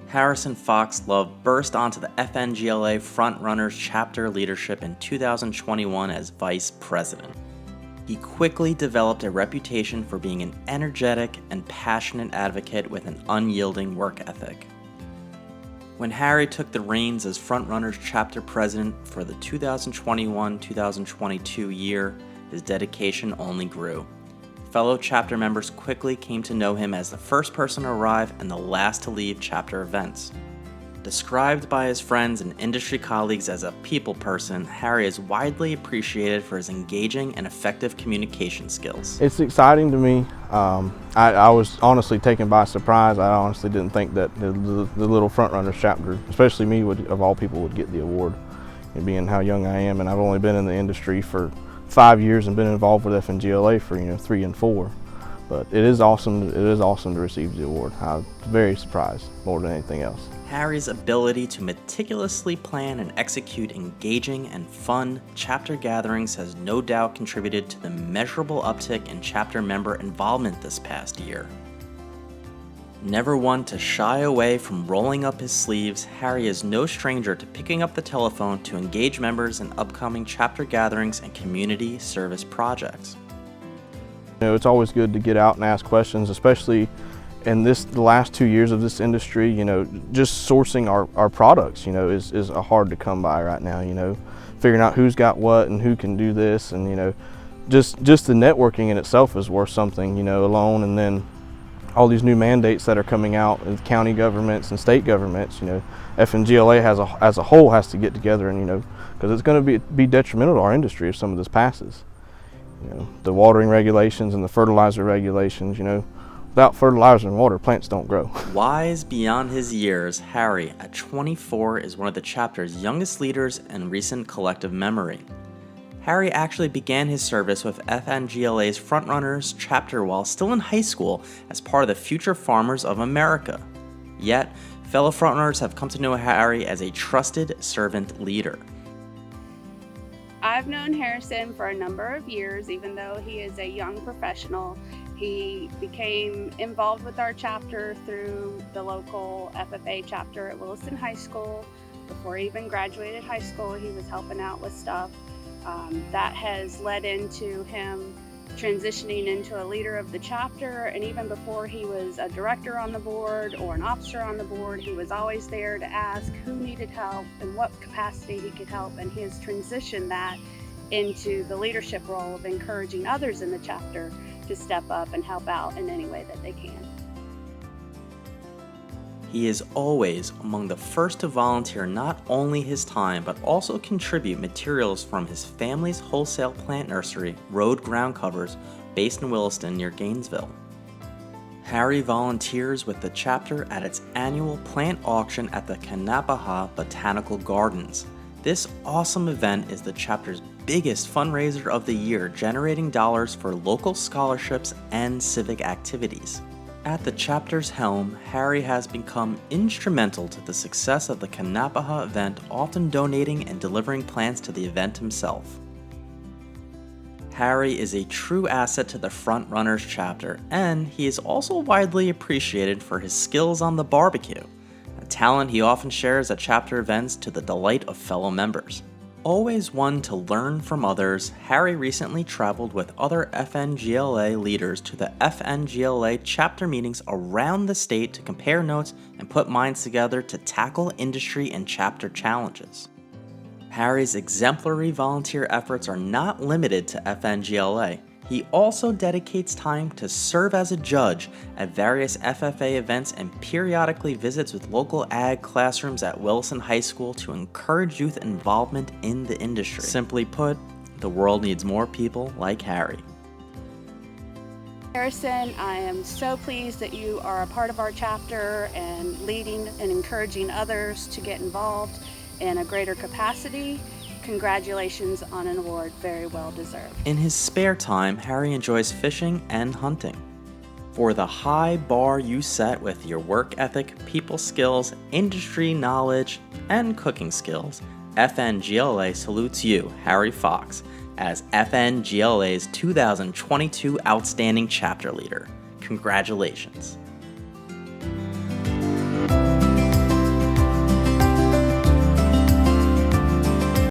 Harrison Fox Love burst onto the FNGLA Frontrunners chapter leadership in 2021 as vice president. He quickly developed a reputation for being an energetic and passionate advocate with an unyielding work ethic. When Harry took the reins as Frontrunners chapter president for the 2021-2022 year, his dedication only grew. Fellow chapter members quickly came to know him as the first person to arrive and the last to leave chapter events. Described by his friends and industry colleagues as a people person, Harry is widely appreciated for his engaging and effective communication skills. It's exciting to me. I was honestly taken by surprise. I honestly didn't think that the little Frontrunners chapter, especially me, of all people, would get the award. And being how young I am, and I've only been in the industry for 5 years and been involved with FNGLA for 3 and 4. But it is awesome. It is awesome to receive the award. I'm very surprised more than anything else. Harry's ability to meticulously plan and execute engaging and fun chapter gatherings has no doubt contributed to the measurable uptick in chapter member involvement this past year. Never one to shy away from rolling up his sleeves, Harry is no stranger to picking up the telephone to engage members in upcoming chapter gatherings and community service projects. It's always good to get out and ask questions, especially in the last 2 years of this industry. Just sourcing our products, is hard to come by right now. Figuring out who's got what and who can do this, and just the networking in itself is worth something, alone. And then all these new mandates that are coming out with county governments and state governments, FNGLA as a whole has to get together, and because it's going to be detrimental to our industry if some of this passes. The watering regulations and the fertilizer regulations, without fertilizer and water, plants don't grow. Wise beyond his years, Harry, at 24, is one of the chapter's youngest leaders in recent collective memory. Harry actually began his service with FNGLA's Frontrunners chapter while still in high school as part of the Future Farmers of America. Yet, fellow Frontrunners have come to know Harry as a trusted servant leader. I've known Harrison for a number of years. Even though he is a young professional, he became involved with our chapter through the local FFA chapter at Williston High School. Before he even graduated high school, he was helping out with stuff. That has led into him transitioning into a leader of the chapter, and even before he was a director on the board or an officer on the board, he was always there to ask who needed help and what capacity he could help, and he has transitioned that into the leadership role of encouraging others in the chapter to step up and help out in any way that they can. He is always among the first to volunteer not only his time, but also contribute materials from his family's wholesale plant nursery, Road Ground Covers, based in Williston near Gainesville. Harry volunteers with the chapter at its annual plant auction at the Kannapaha Botanical Gardens. This awesome event is the chapter's biggest fundraiser of the year, generating dollars for local scholarships and civic activities. At the chapter's helm, Harry has become instrumental to the success of the Kannapaha event, often donating and delivering plants to the event himself. Harry is a true asset to the Frontrunners chapter, and he is also widely appreciated for his skills on the barbecue, a talent he often shares at chapter events to the delight of fellow members. Always one to learn from others, Harry recently traveled with other FNGLA leaders to the FNGLA chapter meetings around the state to compare notes and put minds together to tackle industry and chapter challenges. Harry's exemplary volunteer efforts are not limited to FNGLA. He also dedicates time to serve as a judge at various FFA events and periodically visits with local ag classrooms at Williston High School to encourage youth involvement in the industry. Simply put, the world needs more people like Harry. Harrison, I am so pleased that you are a part of our chapter and leading and encouraging others to get involved in a greater capacity. Congratulations on an award, very well deserved. In his spare time, Harry enjoys fishing and hunting. For the high bar you set with your work ethic, people skills, industry knowledge, and cooking skills, FNGLA salutes you, Harry Fox, as FNGLA's 2022 Outstanding Chapter Leader. Congratulations.